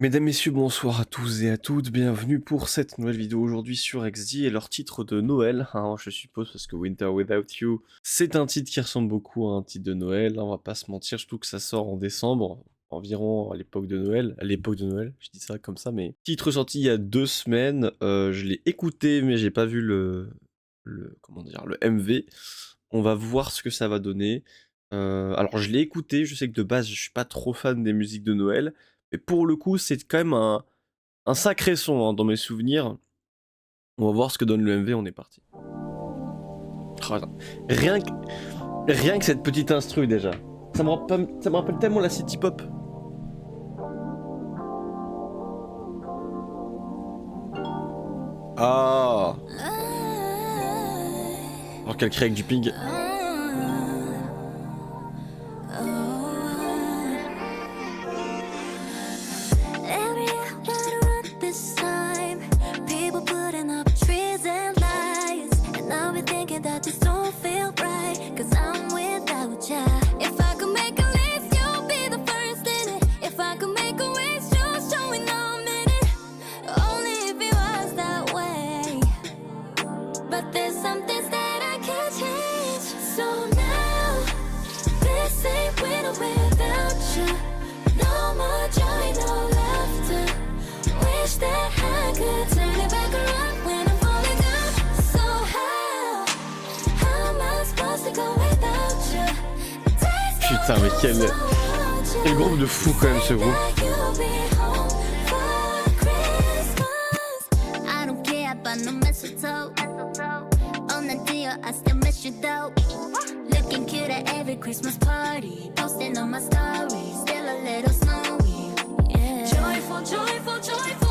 Mesdames, messieurs, bonsoir à tous et à toutes, bienvenue pour cette nouvelle vidéo aujourd'hui sur XD et leur titre de Noël, hein, je suppose, parce que Winter Without You, c'est un titre qui ressemble beaucoup à un titre de Noël, on va pas se mentir, surtout que ça sort en décembre, environ à l'époque de Noël, je dis ça comme ça, mais titre sorti il y a 2 semaines, je l'ai écouté mais j'ai pas vu comment dire, le MV, on va voir ce que ça va donner. Alors je l'ai écouté, je sais que de base je suis pas trop fan des musiques de Noël, mais pour le coup, c'est quand même un sacré son hein, dans mes souvenirs. On va voir ce que donne le MV, on est parti. Oh, attends. Rien que, rien que cette petite instru déjà. Ça me rappelle tellement la city pop. Ah. Alors qu'elle crée avec du ping. Putain, mais quel groupe de fou quand même ce groupe.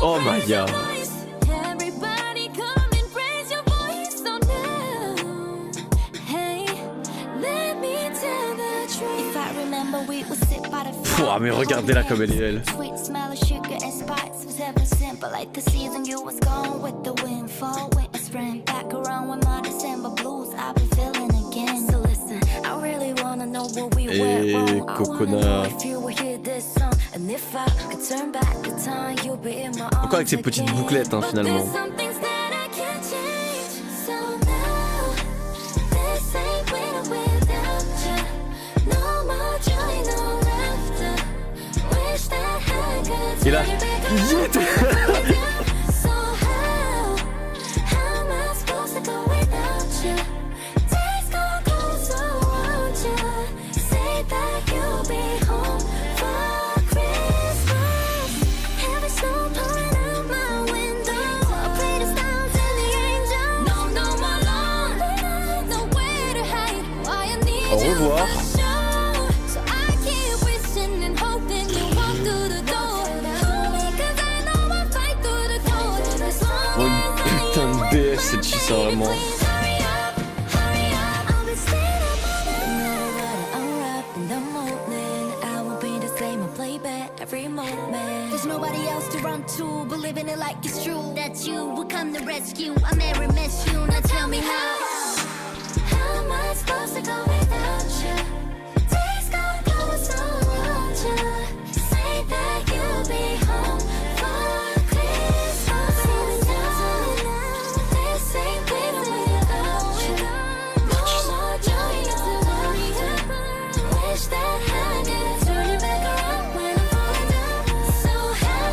Oh my god. Pouah, mais regardez-la comme elle est belle. Et Coconut. Encore avec ses petites bouclettes hein, finalement. Et là, vite. Au revoir. Oh une putain de BF cette fille ça vraiment. There's nobody else to run to, believing it like it's true. That you will come to rescue. I never miss you. Now tell me how. How am I supposed to go without you? Days go close without you. Say that you'll be home for Christmas. This ain't living without you. No more joy, no laughter. Wish that I could turn it back around when I'm falling down. So how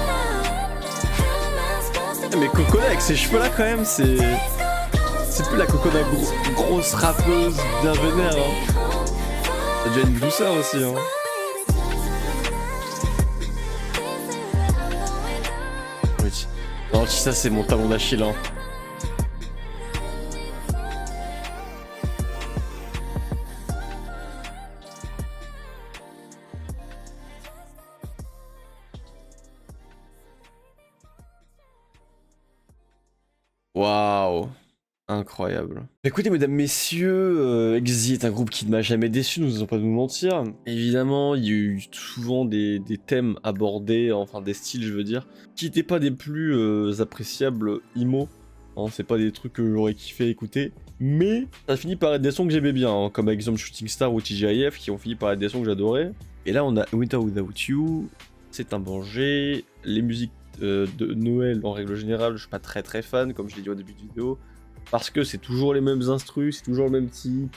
am I supposed to Mais Coconut avec ses cheveux là quand même c'est plus la Coconut grosse rappeuse bien vénère hein. Ça devient une douceur aussi hein. Oui. Non ça c'est mon talon d'Achille hein. Waouh, incroyable. Écoutez, mesdames, messieurs, Exy est un groupe qui ne m'a jamais déçu, nous allons pas nous mentir. Évidemment, il y a eu souvent des thèmes abordés, enfin des styles, je veux dire, qui n'étaient pas des plus appréciables emo. Hein, c'est pas des trucs que j'aurais kiffé écouter. Mais ça finit par être des sons que j'aimais bien, hein, comme par exemple Shooting Star ou TGIF, qui ont fini par être des sons que j'adorais. Et là, on a Winter Without You. c'est un danger. Les musiques de Noël, en règle générale, je suis pas très très fan, comme je l'ai dit au début de vidéo, parce que c'est toujours les mêmes instrus, c'est toujours le même type,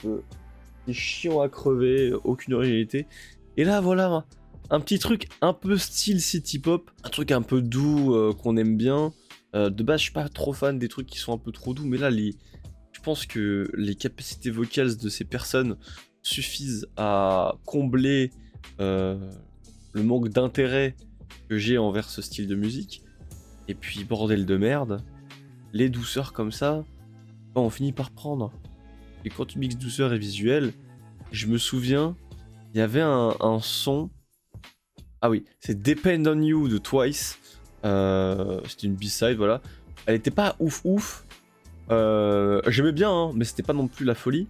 c'est chiant à crever, aucune originalité. Et là, voilà, un petit truc un peu style city pop, un truc un peu doux qu'on aime bien. De base, je suis pas trop fan des trucs qui sont un peu trop doux, mais là, je pense que les capacités vocales de ces personnes suffisent à combler le manque d'intérêt que j'ai envers ce style de musique. Et puis, bordel de merde, les douceurs comme ça, on finit par prendre. Et quand tu mixes douceur et visuel, je me souviens, il y avait un son. Ah oui, c'est Depend on You de Twice. C'était une B-side, voilà. Elle était pas ouf ouf. J'aimais bien, hein, mais c'était pas non plus la folie.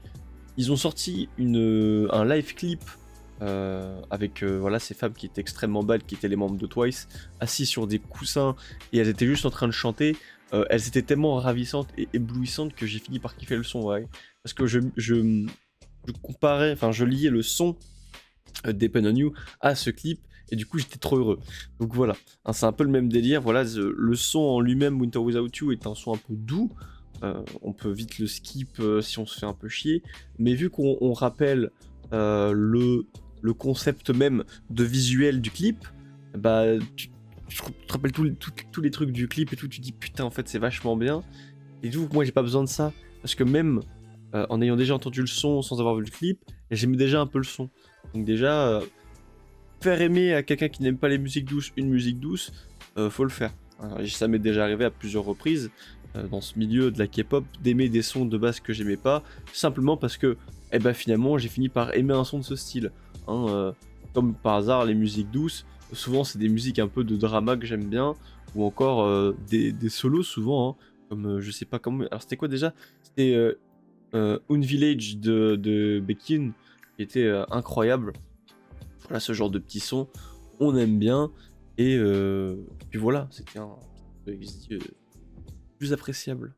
Ils ont sorti un live clip avec voilà, ces femmes qui étaient extrêmement belles, qui étaient les membres de Twice, assis sur des coussins, et elles étaient juste en train de chanter. Elles étaient tellement ravissantes et éblouissantes que j'ai fini par kiffer le son, ouais. Parce que je comparais, enfin je liais le son Depend on You à ce clip, et du coup j'étais trop heureux. Donc voilà, hein, c'est un peu le même délire. Voilà, le son en lui-même, Winter Without You, est un son un peu doux. On peut vite le skip si on se fait un peu chier, mais vu qu'on rappelle le concept même de visuel du clip, bah tu te rappelles tous les trucs du clip et tout, tu dis putain en fait c'est vachement bien. Et du coup moi j'ai pas besoin de ça, parce que même en ayant déjà entendu le son sans avoir vu le clip, j'aimais déjà un peu le son. Donc déjà, faire aimer à quelqu'un qui n'aime pas les musiques douces une musique douce, faut le faire. Alors, ça m'est déjà arrivé à plusieurs reprises dans ce milieu de la K-pop d'aimer des sons de base que j'aimais pas, simplement parce que eh ben, finalement j'ai fini par aimer un son de ce style. Hein, comme par hasard, les musiques douces, souvent c'est des musiques un peu de drama que j'aime bien, ou encore des solos souvent, hein, comme je sais pas comment. Alors c'était quoi déjà? C'était Un Village de Baekhyun, qui était incroyable. Voilà, ce genre de petits sons, on aime bien. Et puis voilà, c'était un plus appréciable.